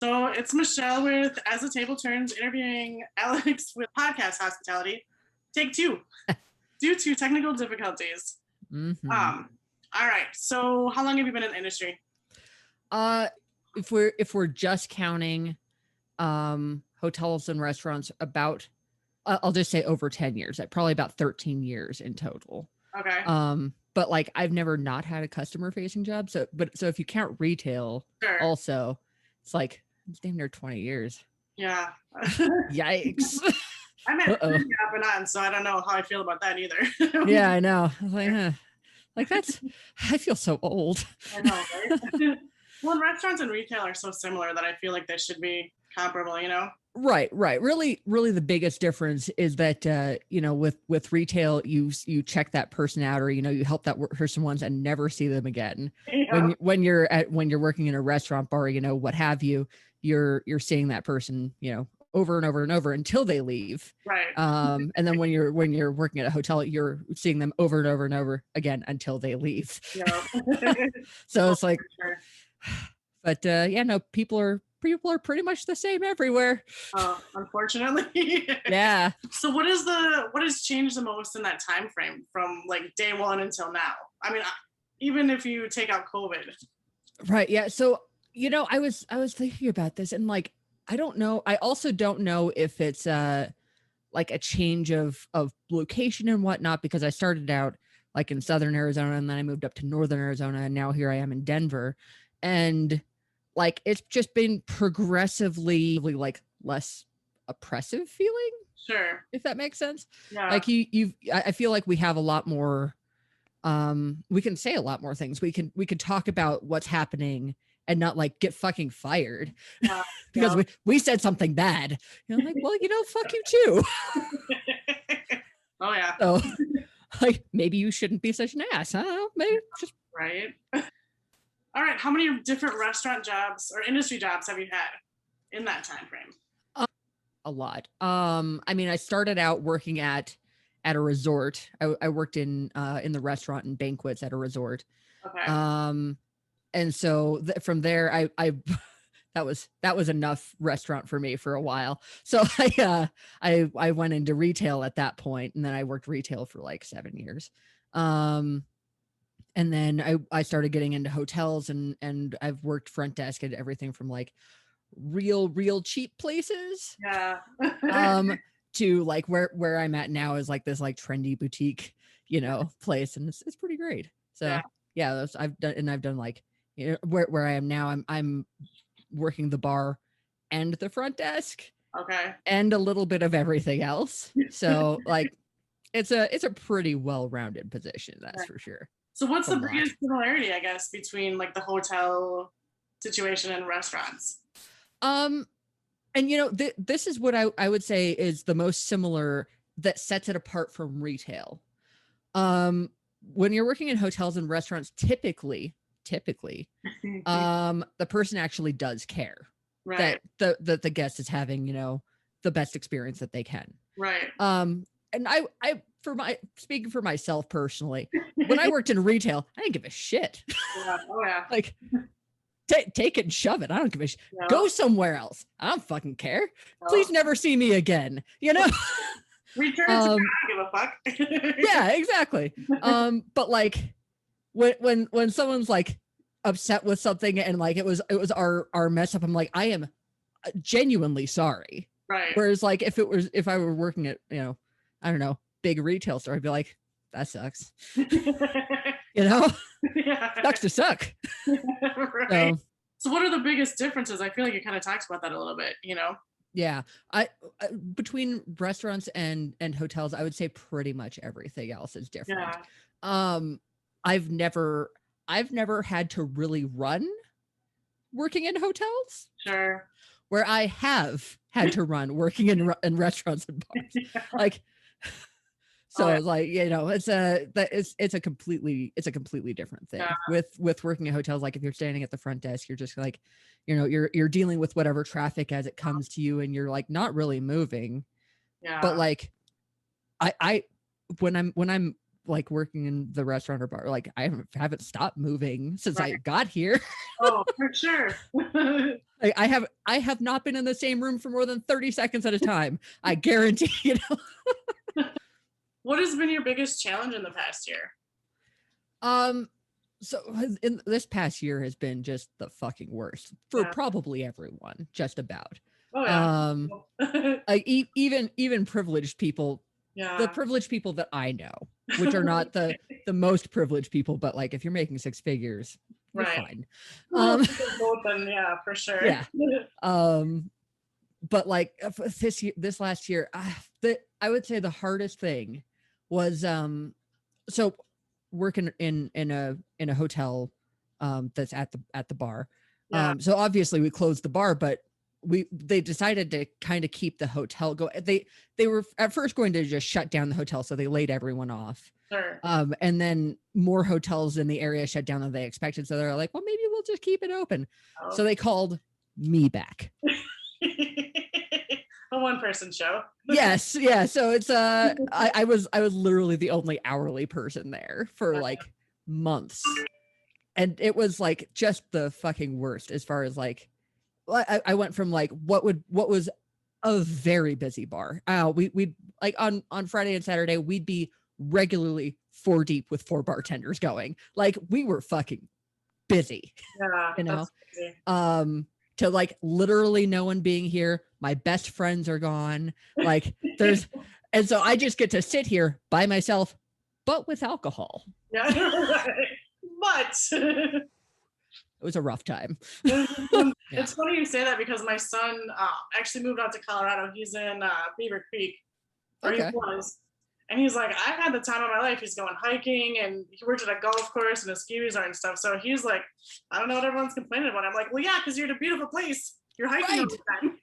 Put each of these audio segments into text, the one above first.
So it's Michelle with As the Table Turns interviewing Alex with Podcast Hospitality. Take 2 due to technical difficulties. Mm-hmm. All right. So how long have you been in the industry? If we're just counting hotels and restaurants, about I'll just say over 10 years. Probably about 13 years in total. Okay. But like I've never not had a customer facing job. So if you count retail, Sure. also, it's like it's damn near 20 years. Yeah. Yikes. I'm at 3 off and on, so I don't know how I feel about that either. Yeah, I know. Like that's, I feel so old. I know, right? Well, restaurants and retail are so similar that I feel like they should be comparable, you know? Right. Really the biggest difference is that, with retail, you check that person out, or, you help that person once and never see them again. Yeah. When you're working in a restaurant bar, what have you, you're seeing that person, over and over and over until they leave. Right. And then when you're working at a hotel, you're seeing them over and over and over again until they leave. Yeah. So it's like, Sure. but people are pretty much the same everywhere. Unfortunately. Yeah. So what has changed the most in that time frame from like day one until now? I mean, even if you take out COVID. Right. Yeah. So, I was thinking about this, and like, I don't know. I also don't know if it's like a change of location and whatnot, because I started out like in Southern Arizona, and then I moved up to Northern Arizona, and now here I am in Denver. And like, it's just been progressively like less oppressive feeling. Sure. If that makes sense. Yeah. Like I feel like we have a lot more, we can say a lot more things. We can talk about what's happening and not like get fucking fired. Yeah. Because we said something bad. Like, well, fuck you too. Oh yeah. So like, maybe you shouldn't be such an ass. I don't know. Maybe just right. All right. How many different restaurant jobs or industry jobs have you had in that time frame? A lot. I mean, I started out working at a resort. I worked in the restaurant and banquets at a resort. Okay. And so from there, I that was enough restaurant for me for a while. So I went into retail at that point, and then I worked retail for like 7 years. And then I started getting into hotels, and I've worked front desk at everything from like real cheap places. Yeah. To like where I'm at now is like this like trendy boutique, place, and it's pretty great. So yeah, I've done like, where I am now, I'm working the bar and the front desk. Okay. And a little bit of everything else. So like, it's a pretty well-rounded position, that's for sure. So what's the biggest similarity, I guess, between like the hotel situation and restaurants? And this is what I would say is the most similar that sets it apart from retail. When you're working in hotels and restaurants, typically, the person actually does care, right, that the guest is having, the best experience that they can. Right. And I speaking for myself personally, when I worked in retail, I didn't give a shit. Yeah. Oh yeah. Like, take it and shove it. I don't give a shit. No. Go somewhere else. I don't fucking care. No. Please never see me again. Return to I don't give a fuck. Yeah, exactly. But like when someone's like upset with something and like it was our mess up, I'm like, I am genuinely sorry. Right. Whereas like if I were working at, I don't know, big retail store, I'd be like, that sucks. Yeah. Sucks to suck. Right. So what are the biggest differences? I feel like you kind of talked about that a little bit, Yeah, I between restaurants and hotels, I would say pretty much everything else is different. Yeah. I've never had to really run working in hotels. Sure. Where I have had to run working in restaurants and bars. Yeah. Like, so it's like, it's a completely different thing. Yeah. With working in hotels. Like if you're standing at the front desk, you're just like, you're dealing with whatever traffic as it comes to you, and you're like not really moving. Yeah. But like, I when I'm like working in the restaurant or bar, like I haven't stopped moving since I got here. Oh, for sure. I have not been in the same room for more than 30 seconds at a time. I guarantee, you know. What has been your biggest challenge in the past year? So in this past year has been just the fucking worst for probably everyone, just about. Oh yeah. Like even privileged people, the privileged people that I know, which are not the most privileged people, but like if you're making six figures, you're fine. Yeah, for sure. Yeah. But like this last year, I would say the hardest thing was so working in a hotel that's at the bar. So obviously we closed the bar, but they decided to kind of keep the hotel go. They were at first going to just shut down the hotel, so they laid everyone off. Sure. And then more hotels in the area shut down than they expected, so they're like, well, maybe we'll just keep it open. Oh. So they called me back. A one-person show. Yes, yeah. So it's I was literally the only hourly person there for like months, and it was like just the fucking worst as far as like I went from like what was a very busy bar. We'd like on Friday and Saturday we'd be regularly 4 deep with 4 bartenders going. Like we were fucking busy. Yeah, you know. That's crazy. To like literally no one being here. My best friends are gone. Like and so I just get to sit here by myself, but with alcohol. Yeah, but it was a rough time. It's funny you say that because my son actually moved out to Colorado. He's in Beaver Creek, or he was. And he's like, I've had the time of my life. He's going hiking and he worked at a golf course and a ski resort and stuff. So he's like, I don't know what everyone's complaining about. I'm like, well, yeah, because you're in a beautiful place. You're hiking all the time.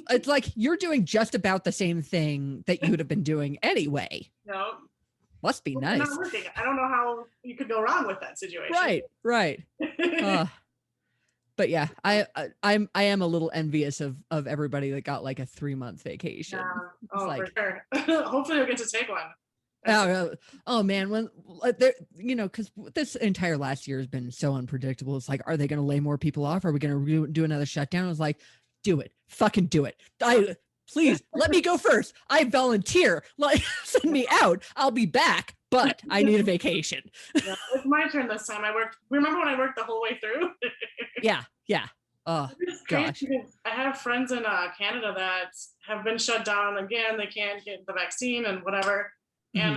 It's like you're doing just about the same thing that you would have been doing anyway. No. Must be nice. Not working. I don't know how you could go wrong with that situation. Right. But yeah, I am a little envious of everybody that got like a 3-month vacation. Yeah. Oh, like, for sure. Hopefully you'll get to take one. Oh man, when you know, because this entire last year has been so unpredictable. It's like, are they going to lay more people off? Are we going to do another shutdown? I was like, do it, fucking do it. Please let me go first. I volunteer. Like, send me out. I'll be back, but I need a vacation. Yeah, it's my turn this time. Remember when I worked the whole way through? Yeah. Oh, gosh. I have friends in Canada that have been shut down again. They can't get the vaccine and whatever. And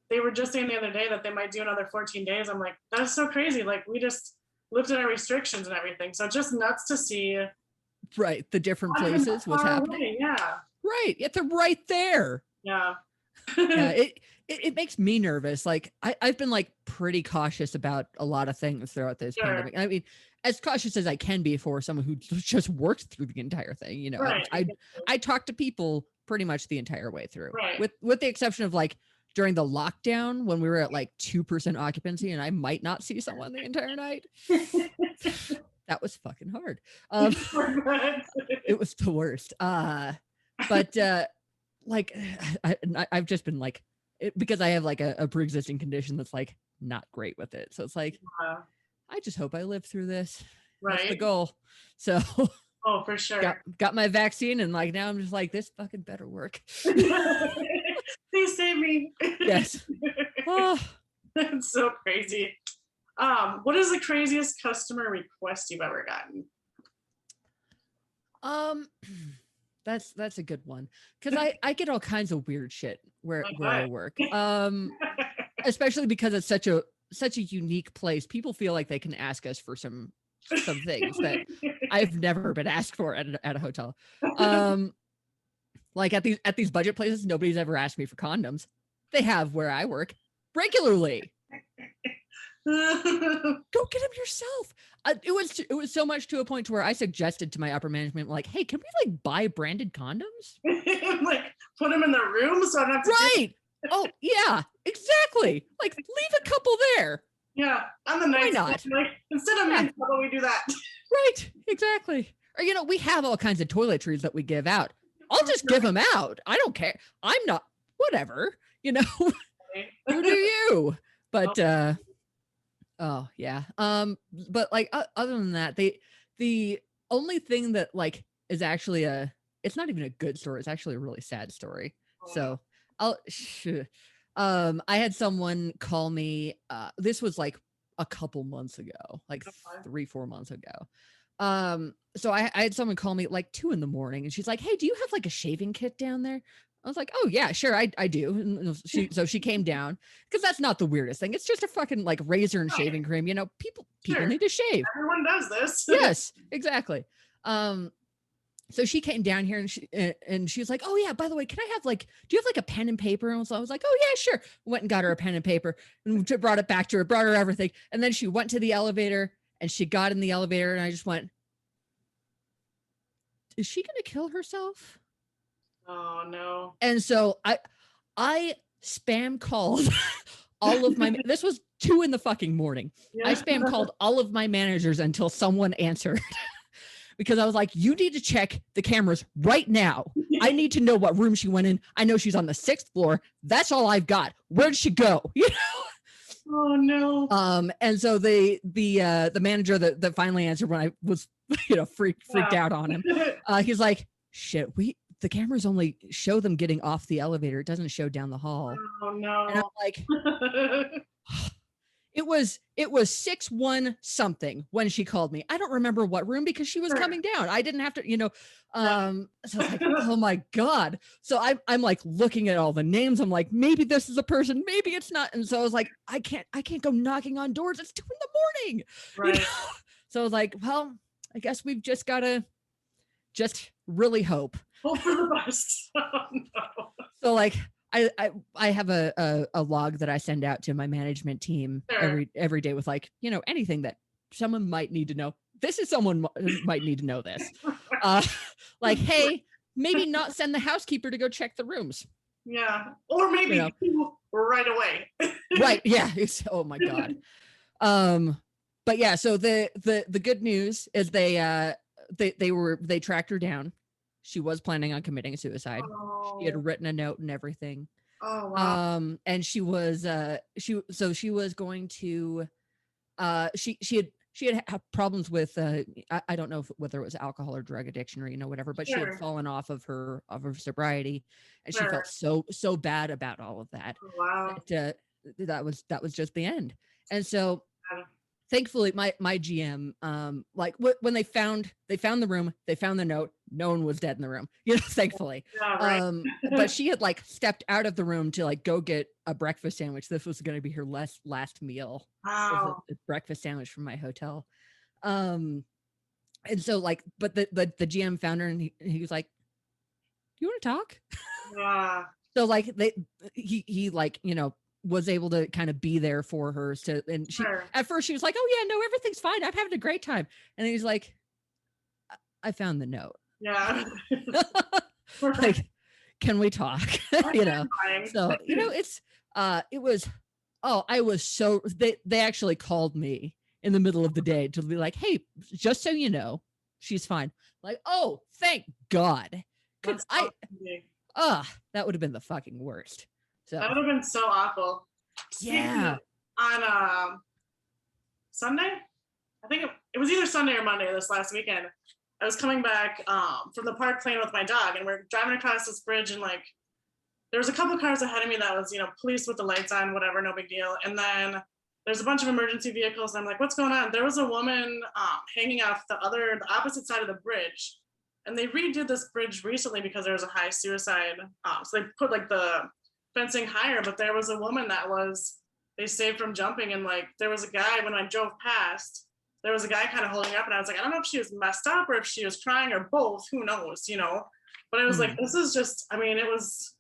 they were just saying the other day that they might do another 14 days. I'm like, that's so crazy. Like, we just lifted our restrictions and everything. So just nuts to see. Right. The different places, what's happening. Yeah. Right. It's right there. Yeah. It makes me nervous. Like I've been like pretty cautious about a lot of things throughout this pandemic. I mean, as cautious as I can be for someone who just worked through the entire thing, you know. Right. I talked to people pretty much the entire way through. Right. With the exception of like during the lockdown when we were at like 2% occupancy and I might not see someone the entire night. That was fucking hard. It was the worst. But like I've just been like, because I have like a pre-existing condition that's like not great with it. So it's like, I just hope I live through this. Right. That's the goal. So oh, for sure. Got my vaccine and like now I'm just like, this fucking better work. Please save me. Yes. Oh. It's so crazy. What is the craziest customer request you've ever gotten? That's a good one. Cause I get all kinds of weird shit where I work. Especially because it's such a unique place. People feel like they can ask us for some things that I've never been asked for at a hotel. Like at these budget places, nobody's ever asked me for condoms. They have where I work regularly. Go get them yourself. It was so much to a point to where I suggested to my upper management, like, hey, can we like buy branded condoms? Like put them in the room so I don't have to. Right. Oh yeah, exactly. Like leave a couple there. Yeah, I'm the nice. Why not? Like, instead of mint, how about we do that? Right. Exactly. Or you know, we have all kinds of toiletries that we give out. I'll just give them out. I don't care. I'm not. Whatever. You know. You do you. But oh yeah. But like other than that, the only thing that like is actually it's not even a good story, it's actually a really sad story. So I had someone call me, this was like a couple months ago, like 3-4 months ago. So I had someone call me at like 2 a.m. and she's like, hey, do you have like a shaving kit down there? I was like, oh yeah, sure, I do. And so she came down, because that's not the weirdest thing. It's just a fucking like razor and shaving cream. You know, people need to shave. Everyone does this. Yes, exactly. So she came down here and she was like, oh yeah, by the way, can I have like, do you have like a pen and paper? And so I was like, oh yeah, sure. Went and got her a pen and paper and brought it back to her, brought her everything. And then she went to the elevator and she got in the elevator and I just went, is she going to kill herself? Oh no. And so I spam called all of my, this was 2 a.m. Yeah. I spam called all of my managers until someone answered. Because I was like, you need to check the cameras right now. I need to know what room she went in. I know she's on the 6th floor. That's all I've got. Where'd she go? You know? Oh no. And so the manager that finally answered when I was, you know, freaked out on him. He's like, shit, the cameras only show them getting off the elevator. It doesn't show down the hall. Oh no. And I'm like, It was 6-1 something when she called me. I don't remember what room because she was coming down. I didn't have to, you know. So I was like, oh my God. So I'm like looking at all the names. I'm like, maybe this is a person, maybe it's not. And so I was like, I can't go knocking on doors. It's 2 a.m. Right. You know? So I was like, well, I guess we've just gotta just really hope. Hope for the best. Oh, no. So like I have a log that I send out to my management team every day with like, you know, anything that someone might need to know. This is someone might need to know this. Like, hey, maybe not send the housekeeper to go check the rooms. Yeah. Or maybe right away. Right. Yeah. Oh my God. But yeah, so the good news is they tracked her down. She was planning on committing suicide. Oh. She had written a note and everything. Oh wow. And she was she was going to she had problems with I don't know whether it was alcohol or drug addiction or, you know, whatever, but she had fallen off of her sobriety, and she felt so bad about all of that. Oh, wow. That was just the end. And so thankfully my GM, like when they found the room, they found the note, no one was dead in the room, you know, thankfully. Yeah, right. But she had like stepped out of the room to like go get a breakfast sandwich. This was going to be her last meal. Wow. A breakfast sandwich from my hotel. And so like, but the GM found her and he was like, you want to talk? Yeah. So like he like, you know, was able to kind of be there for her. So, and she, at first she was like, oh yeah, no, everything's fine. I'm having a great time. And he's like, I found the note. Yeah. Like, can we talk? You know? So, you know, it was, I was so, they actually called me in the middle of the day to be like, hey, just so you know, she's fine. Like, oh, thank God. Cause that would have been the fucking worst. So that would have been so awful. Yeah. On Sunday, I think it was either Sunday or Monday this last weekend. I was coming back from the park playing with my dog, and we're driving across this bridge, and like there was a couple cars ahead of me that was, you know, police with the lights on, whatever, no big deal. And then there's a bunch of emergency vehicles, and I'm like, what's going on? There was a woman hanging off the opposite side of the bridge. And they redid this bridge recently because there was a high suicide. So they put like the fencing higher, but there was a woman that they saved from jumping. And like, there was a guy, when I drove past, there was a guy kind of holding her up, and I was like, I don't know if she was messed up or if she was crying or both, who knows, you know? But I was like, this is just, I mean, it was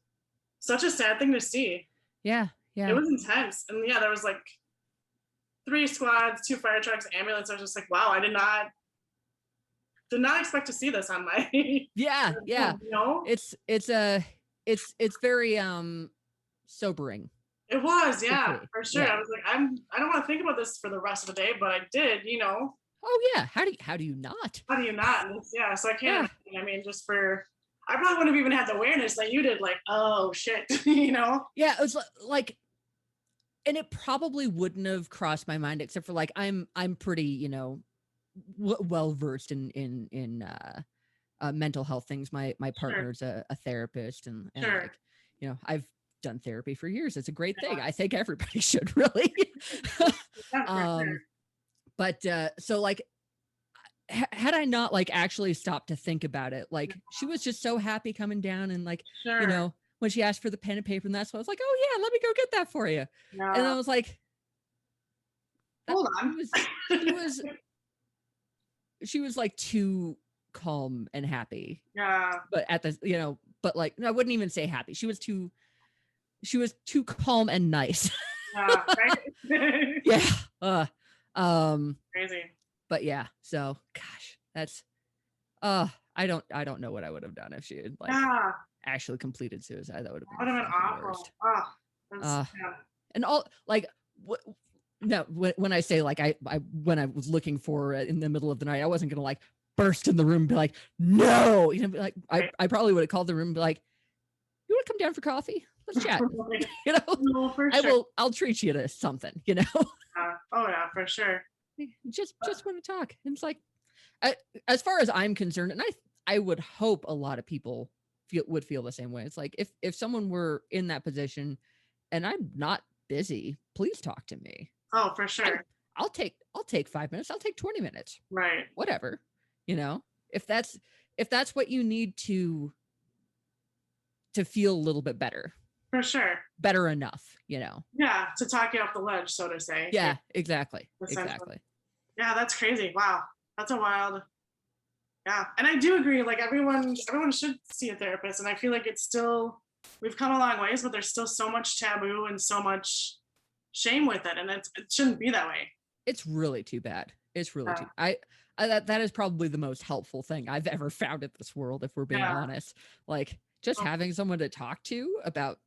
such a sad thing to see. Yeah. Yeah. It was intense. And yeah, there was like 3 squads, 2 fire trucks, ambulance. I was just like, wow, I did not expect to see this on my yeah. You know? It's very sobering. It was, yeah, for sure. Yeah. I was like, I don't want to think about this for the rest of the day, but I did, you know. Oh yeah. How do you not? How do you not? Yeah, so I can't. Yeah. I mean, I probably wouldn't have even had the awareness that you did, like, oh shit, you know. Yeah, it was like and it probably wouldn't have crossed my mind, except for like, I'm pretty, you know, well versed in mental health things. My partner's a therapist, and like, you know, I've done therapy for years. It's a great thing. I think everybody should really. But so like, had I not like actually stopped to think about it, like she was just so happy coming down, and like, you know, when she asked for the pen and paper, and that's what I was like, oh yeah, let me go get that for you. And I was like, hold on. She was like too calm and happy. Yeah. But at the, you know, but like, no, I wouldn't even say happy. She was too calm and nice. Yeah. Right? Yeah. Crazy. But yeah, so gosh, that's I don't know what I would have done if she had like actually completed suicide. That would have been awful. And all like no, when I say like I when I was looking for her in the middle of the night, I wasn't gonna like burst in the room and be like, no, you know, be like I probably would have called the room and be like, you want to come down for coffee? Let's chat. You know, no, sure. I'll treat you to something, you know. Oh yeah, for sure. Just want to talk. And it's like, as far as I'm concerned, and I would hope a lot of people would feel the same way. It's like, if someone were in that position and I'm not busy, please talk to me. Oh, for sure. I'll take 5 minutes. I'll take 20 minutes. Right. Whatever. You know, if that's what you need to feel a little bit better. For sure. Better enough, you know. Yeah, to talk you off the ledge, so to say. Yeah, exactly. Exactly. Yeah, that's crazy. Wow. That's a wild. Yeah. And I do agree, like everyone should see a therapist. And I feel like it's still, we've come a long ways, but there's still so much taboo and so much shame with it. And it shouldn't be that way. It's really too bad. It's really too, that is probably the most helpful thing I've ever found in this world, if we're being honest. Like just having someone to talk to about,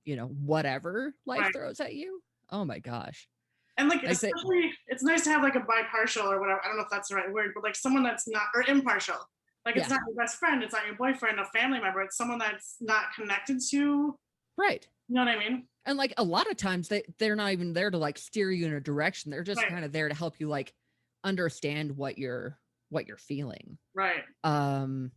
you know, whatever life throws at you. Oh my gosh. And like, especially, it's nice to have like a bipartial or whatever. I don't know if that's the right word, but like someone that's not, or impartial. Like it's not your best friend. It's not your boyfriend, a family member. It's someone that's not connected to. Right. You know what I mean? And like a lot of times they're not even there to like steer you in a direction. They're just kind of there to help you like understand what you're feeling. Right. And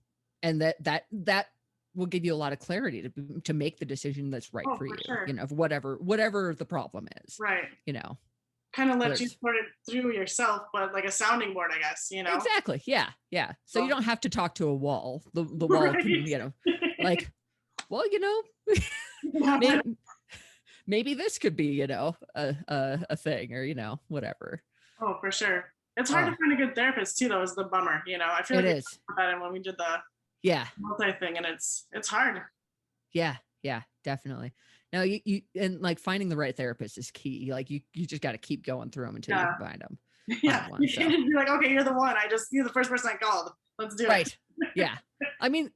that will give you a lot of clarity to make the decision that's right for you. Sure. You know, of whatever the problem is. Right. You know. Kind of let you sort it through yourself, but like a sounding board, I guess, you know? Exactly. Yeah. Yeah. So you don't have to talk to a wall. The wall can, you know, like, well, you know, maybe this could be, you know, a thing, or, you know, whatever. Oh, for sure. It's hard to find a good therapist too, though, is the bummer, you know? I feel like it's about it when we did the multi thing, and it's hard. Yeah. Yeah, definitely. Now you and like finding the right therapist is key. Like you just got to keep going through them until you can find them. Yeah, you can't just be like, okay, you're the one. You're the first person I called. Let's do it. Right. Yeah. I mean,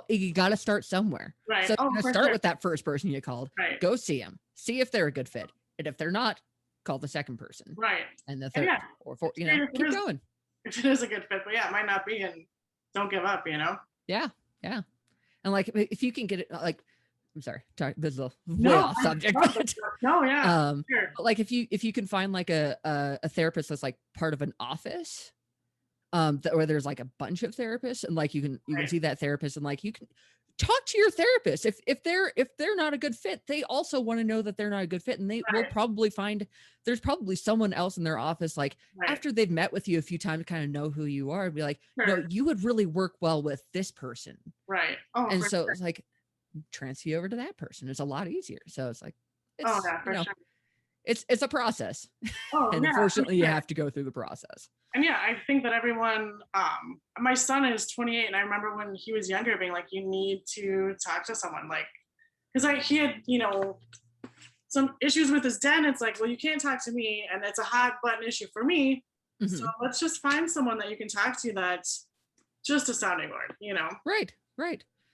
you got to start somewhere. Right. So start with that first person you called. Right. Go see them. See if they're a good fit, and if they're not, call the second person. Right. And the third, or fourth. You know, keep going. If it is a good fit, but yeah, it might not be, and don't give up. You know. Yeah. Yeah. And like, if you can get it, like. I'm sorry, this is a way off subject. But, sure. But like if you can find like a therapist that's like part of an office, where there's like a bunch of therapists, and like you can see that therapist, and like you can talk to your therapist. If they're not a good fit, they also want to know that they're not a good fit, and they will probably find there's probably someone else in their office, like after they've met with you a few times, kind of know who you are, and be like, no, you would really work well with this person. Right. And so it's like, transfer you over to that person. It's a lot easier. So it's like, it's a process. And unfortunately you have to go through the process. And yeah, I think that everyone, my son is 28, and I remember when he was younger being like, you need to talk to someone, like, because he had, you know, some issues with his dad, and it's like, well, you can't talk to me, and it's a hot button issue for me. Mm-hmm. So let's just find someone that you can talk to that's just a sounding board, you know? Right.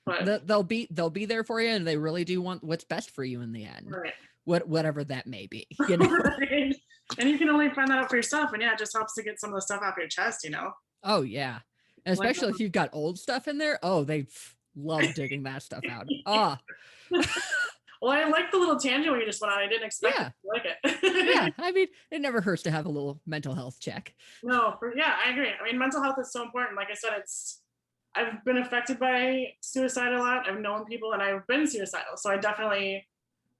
But they'll be there for you, and they really do want what's best for you in the end. Right. Whatever that may be, you know. Right. And you can only find that out for yourself, and yeah, it just helps to get some of the stuff off your chest, you know. Oh yeah, and especially if you've got old stuff in there. Oh, they love digging that stuff out. Well, I like the little tangent you just went on. I didn't expect it to like it. Yeah. I mean, it never hurts to have a little mental health check. No, I agree. I mean, mental health is so important. Like I said, I've been affected by suicide a lot. I've known people and I've been suicidal. So I definitely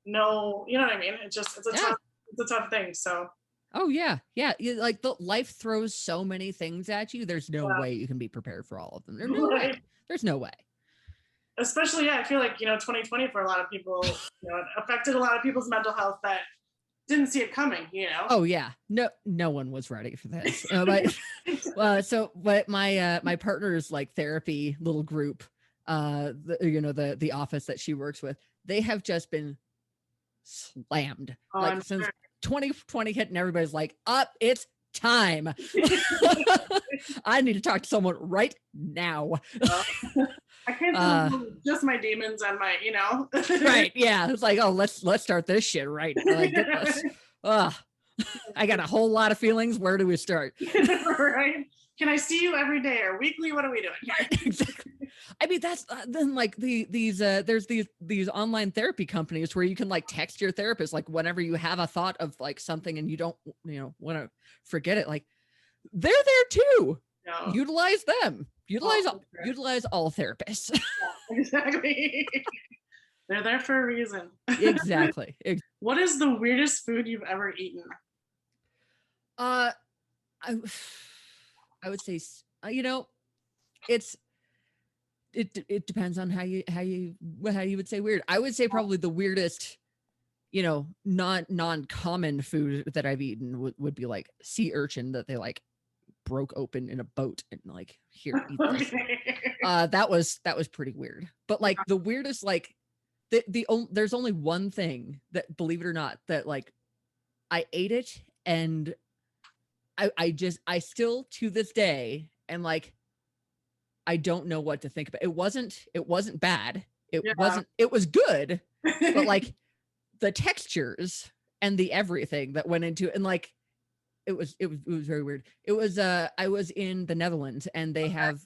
know, you know what I mean? It's a tough thing. So. Oh yeah. Yeah. Like the life throws so many things at you. There's no way you can be prepared for all of them. There's no way. There's no way. Especially, I feel like, 2020 for a lot of people, it affected a lot of people's mental health that didn't see it coming, Oh yeah. No one was ready for this. But my partner's like therapy little group, the office that she works with, they have just been slammed. Since 2020 hit and everybody's like, it's time. I need to talk to someone right now. I can't just my demons and my, Right. Yeah. It's like, let's start this shit right now. Like, I got a whole lot of feelings. Where do we start? Right. Can I see you every day or weekly? What are we doing? Exactly. I mean, that's then like there's these online therapy companies where you can like text your therapist, like whenever you have a thought of like something and you don't, want to forget it. Like they're there too. No. Utilize them. Utilize all therapists. Yeah, exactly. They're there for a reason. Exactly. What is the weirdest food you've ever eaten? I would say, it depends on how you would say weird. I would say probably the weirdest, non-common food that I've eaten would be like sea urchin that they like broke open in a boat and like, here, eat this. That was pretty weird. But like the weirdest, like there's only one thing that, believe it or not, that like I ate it and I still to this day and like I don't know what to think about. It wasn't bad. It was good, but like the textures and the everything that went into it, and like it was very weird. It was I was in the Netherlands and they have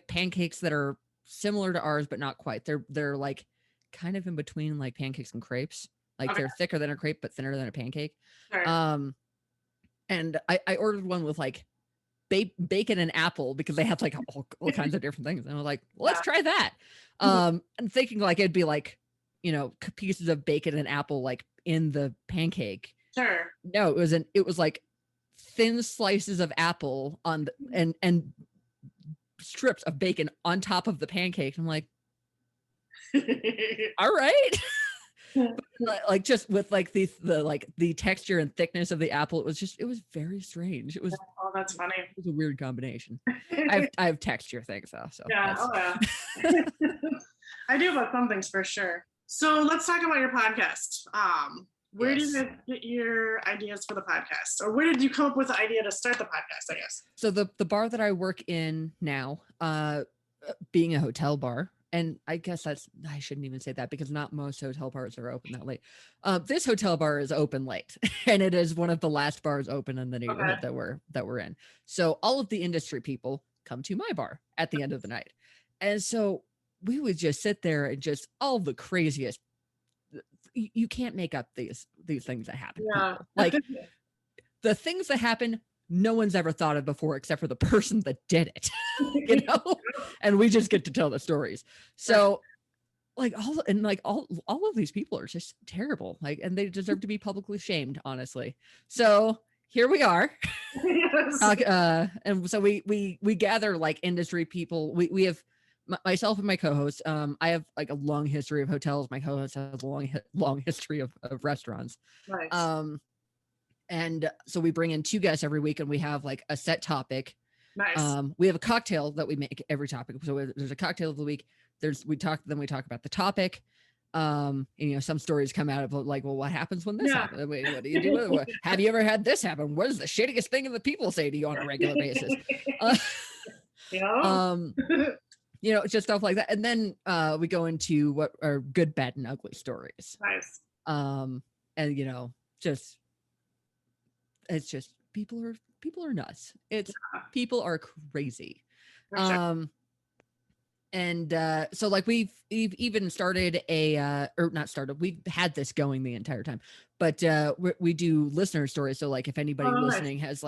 pancakes that are similar to ours but not quite. They're like kind of in between like pancakes and crepes. Like they're thicker than a crepe but thinner than a pancake. Sure. And I ordered one with like bacon and apple because they have like all kinds of different things. And I was like, let's try that. And thinking like it'd be like, pieces of bacon and apple like in the pancake. Sure. No, it was like thin slices of apple on and strips of bacon on top of the pancake. I'm like, all right. Like just with like the texture and thickness of the apple, it was very strange. It was that's funny. It was a weird combination. I have texture things though. So yeah, I do about some things for sure. So let's talk about your podcast. Where did you get your ideas for the podcast, or where did you come up with the idea to start the podcast? I guess. So the bar that I work in now, being a hotel bar. And I guess I shouldn't even say that because not most hotel bars are open that late. This hotel bar is open late and it is one of the last bars open in the neighborhood that we're in. So all of the industry people come to my bar at the end of the night. And so we would just sit there and just all the craziest, you can't make up these things that happen. Yeah. Like the things that happen, no one's ever thought of before except for the person that did it, and we just get to tell the stories. So like all of these people are just terrible, like, and they deserve to be publicly shamed, honestly. So here we are. Yes. And so we gather like industry people. We have myself and my co-host. I have like a long history of hotels. My co-host has a long history of restaurants. Nice. And so we bring in 2 guests every week and we have like a set topic. Nice. We have a cocktail that we make every topic. So there's a cocktail of the week. We talk about the topic. And, some stories come out of like, well, what happens when this happens? Wait, what do you do? Have you ever had this happen? What is the shittiest thing that people say to you on a regular basis? It's just stuff like that. And then we go into what are good, bad, and ugly stories. Nice. And it's just people are nuts. People are crazy. Sure. And so like we've even started or not started, we've had this going the entire time, but we do listener stories. So like if anybody listening has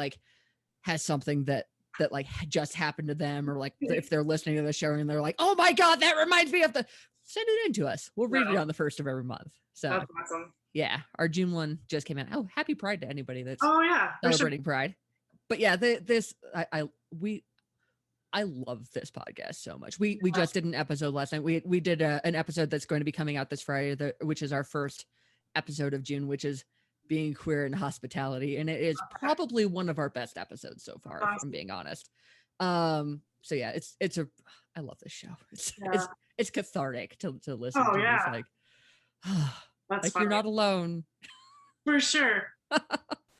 something that like just happened to them, or like if they're listening to the show and they're like, oh my God, that reminds me of send it in to us. We'll read it on the first of every month. So that's awesome. Yeah. Our June one just came out. Oh, happy Pride to anybody that's celebrating Pride. But yeah, I love this podcast so much. We just did an episode last night. We did an episode that's going to be coming out this Friday, which is our first episode of June, which is being queer in hospitality. And it is probably one of our best episodes so far, if I'm being honest. So yeah, I love this show. It's cathartic to listen to. Yeah. It's like, that's like funny. You're not alone. For sure.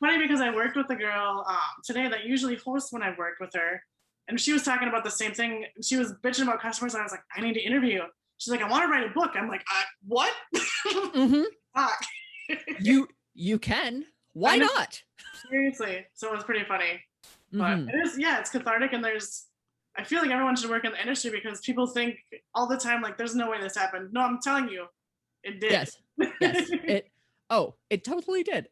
Funny because I worked with a girl today that usually hosts when I've worked with her. And she was talking about the same thing. She was bitching about customers. And I was like, I need to interview. She's like, I want to write a book. I'm like, what? Mm-hmm. You can. Why not? Seriously. So it was pretty funny. But it's cathartic. And I feel like everyone should work in the industry because people think all the time, like, there's no way this happened. No, I'm telling you, it did. Yes. It totally did.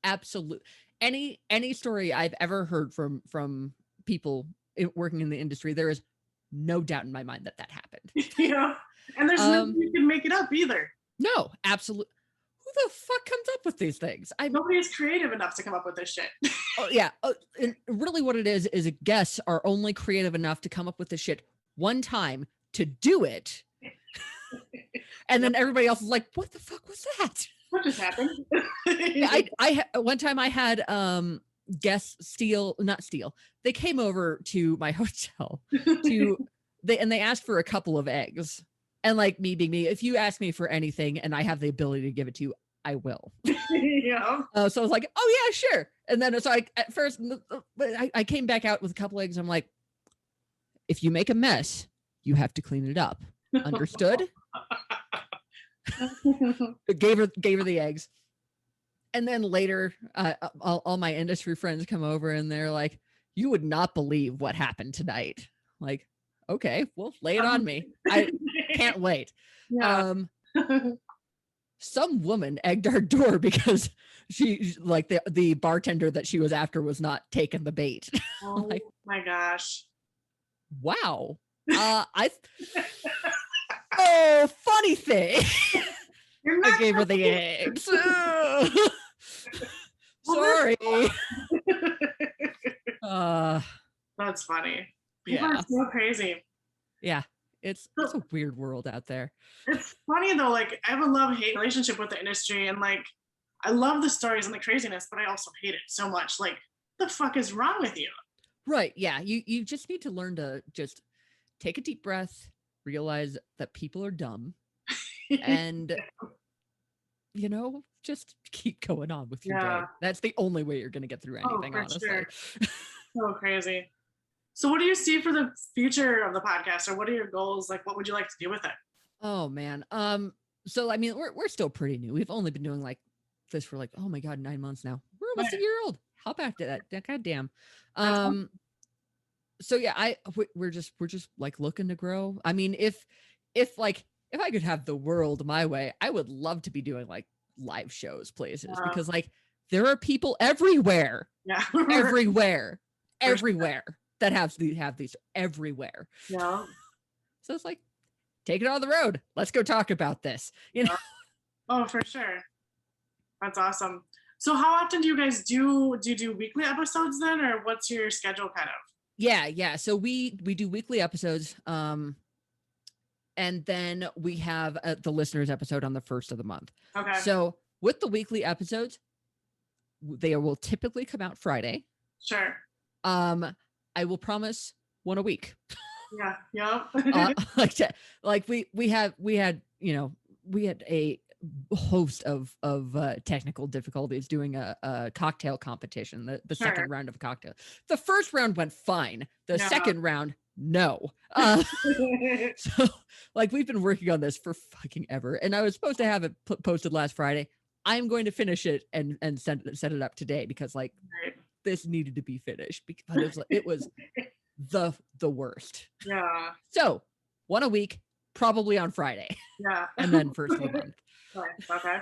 Absolutely. Any story I've ever heard from people working in the industry, there is no doubt in my mind that happened. Yeah. And there's no way you can make it up either. No, absolutely. Who the fuck comes up with these things? Nobody is creative enough to come up with this shit. Oh yeah. And really what it is guests are only creative enough to come up with this shit one time to do it. And then everybody else is like, what the fuck was that? What just happened? I one time I had guests not steal. They came over to my hotel they asked for a couple of eggs. And like me being me, if you ask me for anything and I have the ability to give it to you, I will. Yeah. So I was like, oh yeah, sure. And then so at first I came back out with a couple eggs. I'm like, if you make a mess, you have to clean it up. Understood? gave her the eggs. And then later, all my industry friends come over and they're like, you would not believe what happened tonight. Like, okay, well, lay it on me. I can't wait. Yeah. Some woman egged our door because she like the bartender that she was after was not taking the bait. Oh like, my gosh. Wow. Funny thing. I gave her the eggs. Sorry. That's funny. People are so crazy. Yeah. It's a weird world out there. It's funny though, like I have a love-hate relationship with the industry, and like I love the stories and the craziness, but I also hate it so much. Like, the fuck is wrong with you? Right. Yeah. You just need to learn to just take a deep breath, realize that people are dumb, and just keep going on with your day. That's the only way you're gonna get through anything, honestly. Sure. So crazy. So what do you see for the future of the podcast, or what are your goals? Like, what would you like to do with it? Oh man. So I mean, we're still pretty new. We've only been doing like this for like, oh my God, 9 months now. We're almost a year old. How about that? God damn. So yeah, we're just like looking to grow. I mean, if I could have the world my way, I would love to be doing like live shows places because like there are people everywhere. Yeah. everywhere that have these everywhere. Yeah. So it's like, take it on the road. Let's go talk about this. Oh, for sure. That's awesome. So how often do you guys do you do weekly episodes then, or what's your schedule kind of? Yeah. So we do weekly episodes. And then we have the listeners episode on the first of the month. Okay. So with the weekly episodes, they will typically come out Friday. Sure. I will promise one a week. Yeah. Yeah. We had a host of technical difficulties doing a cocktail competition, the second round of cocktail. The first round went fine. The second round, no. So like we've been working on this for fucking ever, and I was supposed to have it posted last Friday. I'm going to finish it and set it up today because like this needed to be finished because it was the worst. Yeah. So one a week, probably on Friday. Yeah. And then first of the month. Okay.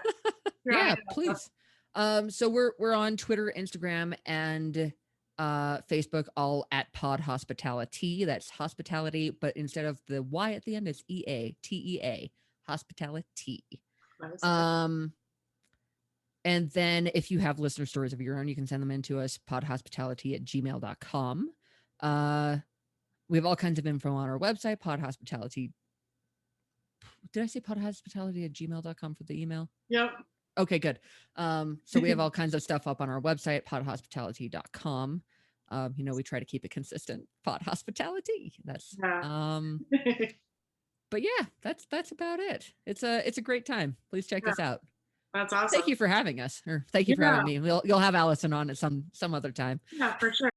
Yeah, please. So we're on Twitter, Instagram, and Facebook, all at Pod HospitaliTEA. That's hospitality, but instead of the Y at the end, it's EATEA, HospitaliTEA. And then if you have listener stories of your own, you can send them in to us, podhospitalitea@gmail.com. We have all kinds of info on our website, podhospitality. Did I say podhospitality@gmail.com for the email? Yep. Okay, good. So we have all kinds of stuff up on our website, podhospitality.com. We try to keep it consistent. Pod Hospitality. That's but yeah, that's about it. It's a great time. Please check us out. That's awesome. Thank you for having us, or thank you for having me. You'll have Allison on at some other time. Yeah, for sure.